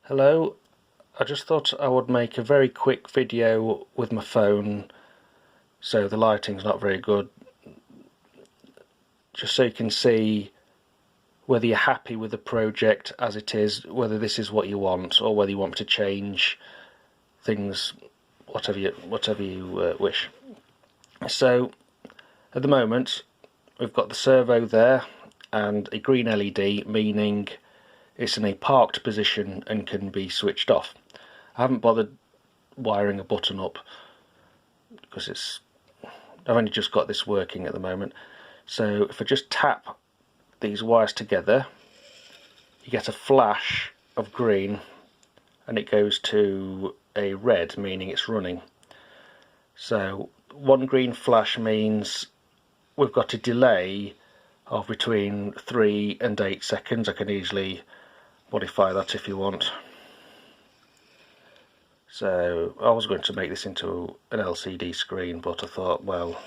Hello, I just thought I would make a very quick video with my phone, so the lighting's not very good, just so you can see whether you're happy with the project as it is, whether this is what you want, or whether you want to change things, whatever you wish. So at the moment we've got the servo there and a green LED, meaning it's in a parked position and can be switched off. I haven't bothered wiring a button up because I've only just got this working at the moment. So if I just tap these wires together, you get a flash of green and it goes to a red, meaning it's running. So one green flash means we've got a delay of between 3 and 8 seconds. I can easily modify that if you want. So I was going to make this into an LCD screen, but I thought, well,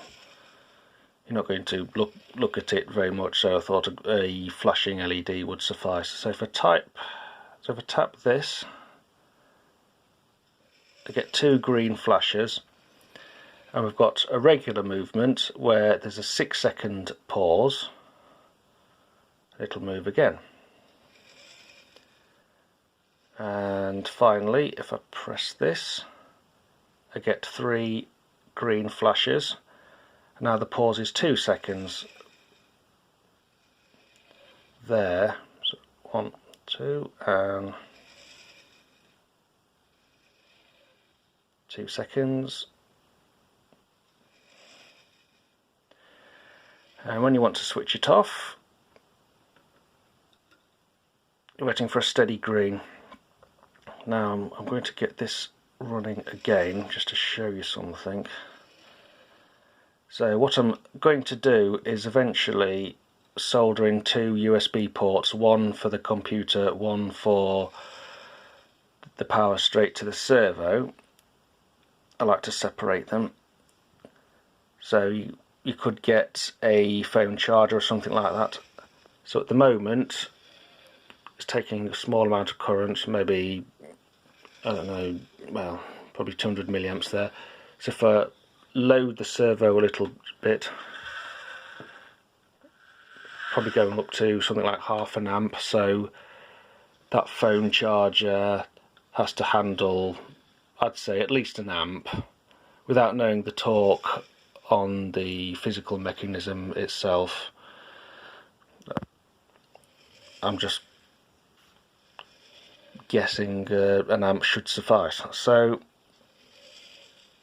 you're not going to look at it very much, so I thought a flashing LED would suffice. So if I tap this, I get 2 green flashes, and we've got a regular movement where there's a 6-second pause. It'll move again. And finally, if I press this, I get 3 green flashes. Now the pause is 2 seconds. There, so 1, 2, and 2 seconds. And when you want to switch it off, you're waiting for a steady green. Now I'm going to get this running again just to show you something. So what I'm going to do is eventually soldering 2 USB ports, one for the computer, one for the power straight to the servo. I like to separate them. So you could get a phone charger or something like that. So at the moment it's taking a small amount of current, maybe, I don't know, well, probably 200 milliamps there. So if I load the servo a little bit, probably going up to something like half an amp, so that phone charger has to handle, I'd say, at least an amp, without knowing the torque on the physical mechanism itself. I'm just guessing an amp should suffice. So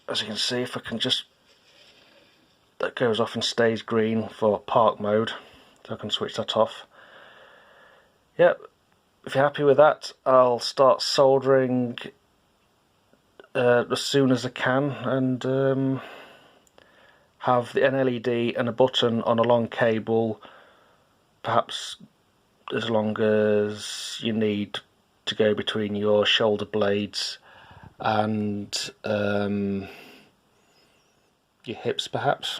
as you can see, if I can just, that goes off and stays green for park mode, so I can switch that off. Yep, if you're happy with that, I'll start soldering as soon as I can, and have an LED and a button on a long cable, perhaps as long as you need to go between your shoulder blades and your hips, perhaps,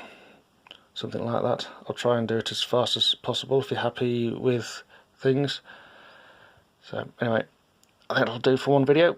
something like that. I'll try and do it as fast as possible if you're happy with things. So anyway, I think that'll do for one video.